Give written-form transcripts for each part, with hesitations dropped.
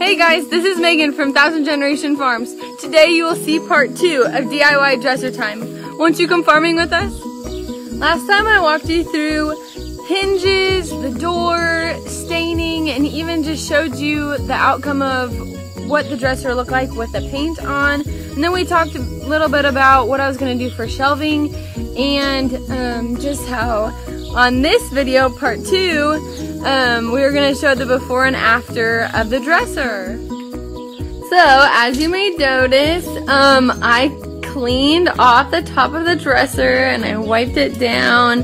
Hey guys, this is Megan from Thousand Generation Farms. Today you will see part 2 of DIY dresser time. Won't you come farming with us? Last time I walked you through hinges, the door, staining, and even just showed you the outcome of what the dresser looked like with the paint on. And then we talked a little bit about what I was going to do for shelving and just how on this video, part 2, we were going to show the before and after of the dresser. So, as you may notice, I cleaned off the top of the dresser and I wiped it down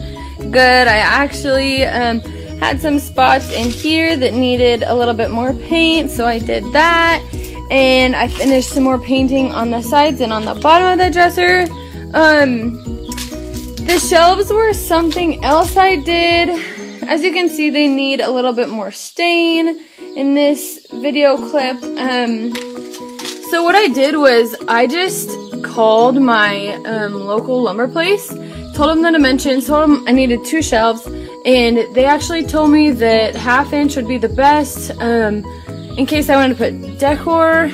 good. I actually had some spots in here that needed a little bit more paint, so I did that. And I finished some more painting on the sides and on the bottom of the dresser. The shelves were something else I did. As you can see, they need a little bit more stain in this video clip. So what I did was I just called my local lumber place, told them the dimensions, told them I needed 2 shelves, and they actually told me that 1/2 inch would be the best in case I wanted to put decor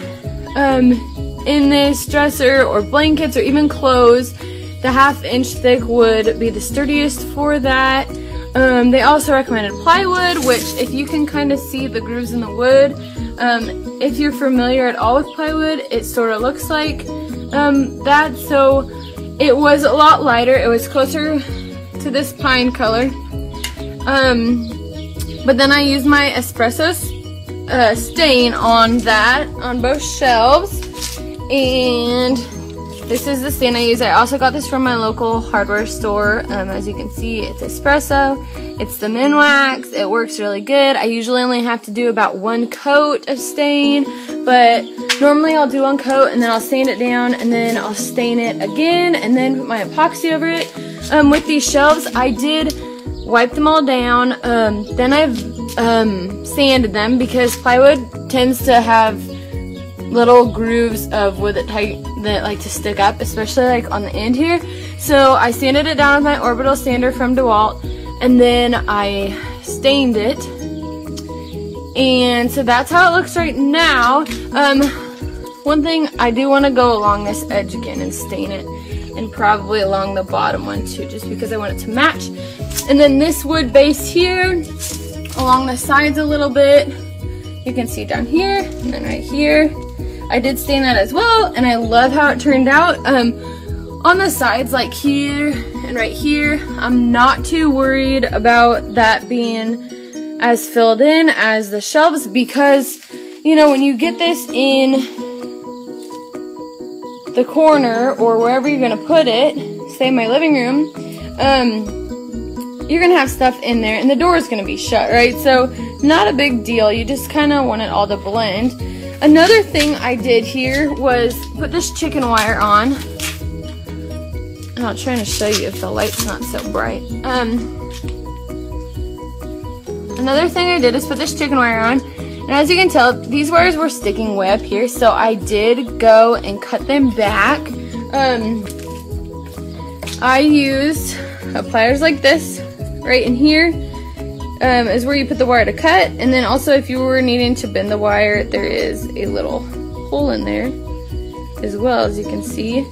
in this dresser or blankets or even clothes. The 1/2 inch thick would be the sturdiest for that. They also recommended plywood, which if you can kind of see the grooves in the wood, if you're familiar at all with plywood, it sort of looks like that. So it was a lot lighter. It was closer to this pine color. But then I used my espresso stain on that, on both shelves. And this is the stain I use. I also got this from my local hardware store. As you can see, it's espresso. It's the Minwax. It works really good. I usually only have to do about 1 coat of stain, but normally I'll do 1 coat and then I'll sand it down and then I'll stain it again and then put my epoxy over it. With these shelves, I did wipe them all down. Then I've sanded them because plywood tends to have little grooves of wood that like to stick up, especially like on the end here. So I sanded it down with my orbital sander from DeWalt, and then I stained it. And so that's how it looks right now. One thing, I do want to go along this edge again and stain it, and probably along the bottom one too, just because I want it to match. And then this wood base here, along the sides a little bit, you can see down here and then right here. I did stain that as well, and I love how it turned out. On the sides, like here and right here, I'm not too worried about that being as filled in as the shelves, because, you know, when you get this in the corner or wherever you're gonna put it, say my living room, you're gonna have stuff in there, and the door is gonna be shut, right? So not a big deal. You just kind of want it all to blend. Another thing I did here was put this chicken wire on. And I'll try to show you if the light's not so bright. Another thing I did is put this chicken wire on. And as you can tell, these wires were sticking way up here, so I did go and cut them back. I used pliers like this right in here. Is where you put the wire to cut, and then also if you were needing to bend the wire, there is a little hole in there as well, as you can see,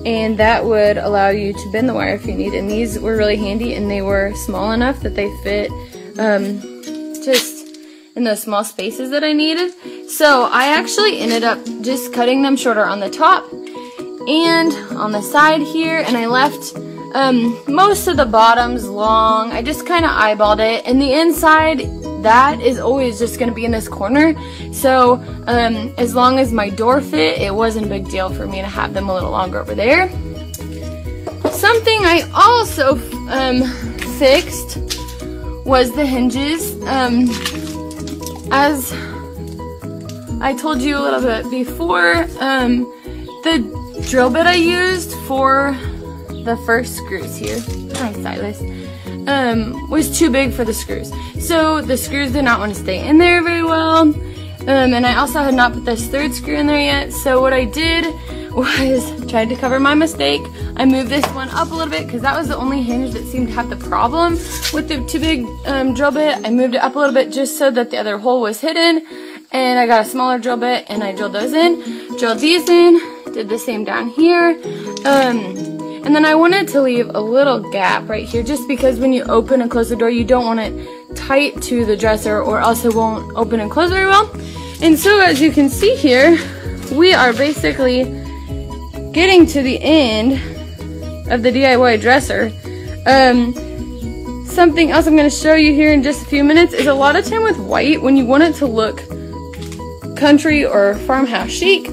and that would allow you to bend the wire if you need. And these were really handy, and they were small enough that they fit just in those small spaces that I needed. So I actually ended up just cutting them shorter on the top and on the side here, and I left most of the bottoms long. I just kind of eyeballed it, and the inside, that is always just going to be in this corner. So as long as my door fit, it wasn't a big deal for me to have them a little longer over there. Something I also fixed was the hinges. As I told you a little bit before, the drill bit I used for the first screws here, hi Silas, was too big for the screws. So the screws did not want to stay in there very well. And I also had not put this 3rd screw in there yet. So what I did was tried to cover my mistake. I moved this one up a little bit because that was the only hinge that seemed to have the problem with the too big drill bit. I moved it up a little bit just so that the other hole was hidden. and I got a smaller drill bit and I drilled those in, drilled these in, did the same down here. And then I wanted to leave a little gap right here just because when you open and close the door, you don't want it tight to the dresser or else it won't open and close very well. And so as you can see here, we are basically getting to the end of the DIY dresser. Something else I'm going to show you here in just a few minutes is a lot of time with white, when you want it to look country or farmhouse chic,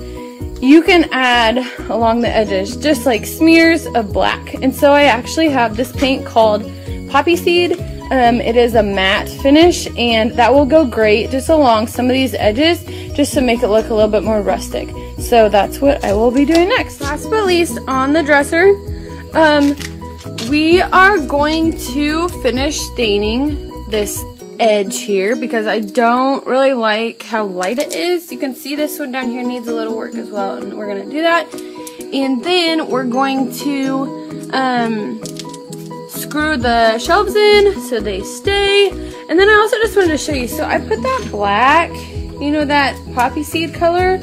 you can add along the edges just like smears of black. And so I actually have this paint called Poppy Seed. It is a matte finish, and that will go great just along some of these edges just to make it look a little bit more rustic. So that's what I will be doing next. Last but least, on the dresser, we are going to finish staining this edge here because I don't really like how light it is. You can see this one down here needs a little work as well, and we're going to do that. And then we're going to screw the shelves in so they stay. And then I also just wanted to show you, so I put that black, you know, that poppy seed color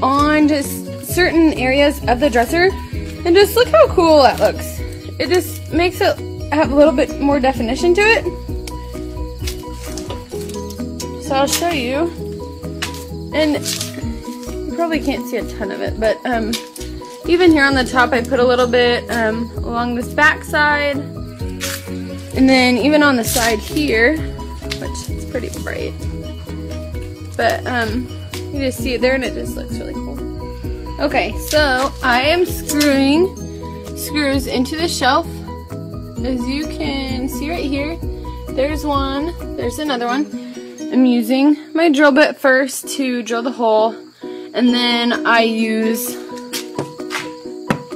on just certain areas of the dresser, and just look how cool that looks. It just makes it have a little bit more definition to it. So I'll show you, and you probably can't see a ton of it, but even here on the top I put a little bit along this back side, and then even on the side here, which is pretty bright, but you just see it there and it just looks really cool. Okay, so I am screwing screws into the shelf. As you can see right here, there's one, there's another one. I'm using my drill bit first to drill the hole, and then I use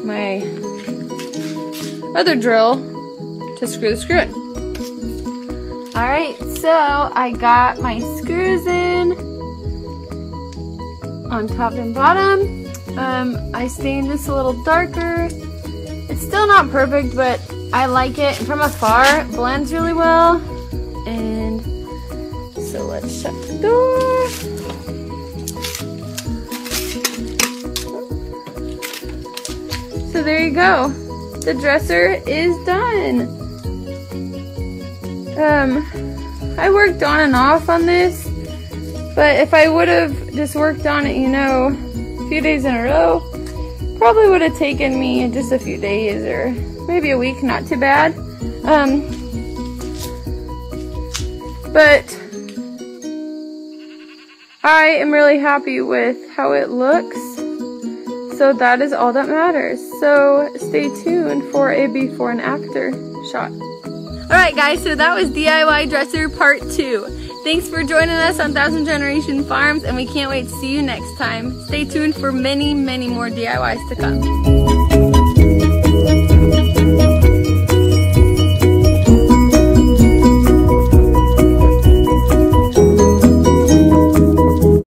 my other drill to screw the screw in. Alright, so I got my screws in on top and bottom. I stained this a little darker. It's still not perfect, but I like it. From afar, it blends really well. And so let's shut the door. So there you go. The dresser is done. I worked on and off on this, but if I would have just worked on it, you know, a few days in a row, probably would have taken me just a few days or maybe a week, not too bad. But I am really happy with how it looks. So that is all that matters. So stay tuned for a before and after shot. Alright guys, so that was DIY Dresser Part 2. Thanks for joining us on Thousand Generation Farms, and we can't wait to see you next time. Stay tuned for many, many more DIYs to come.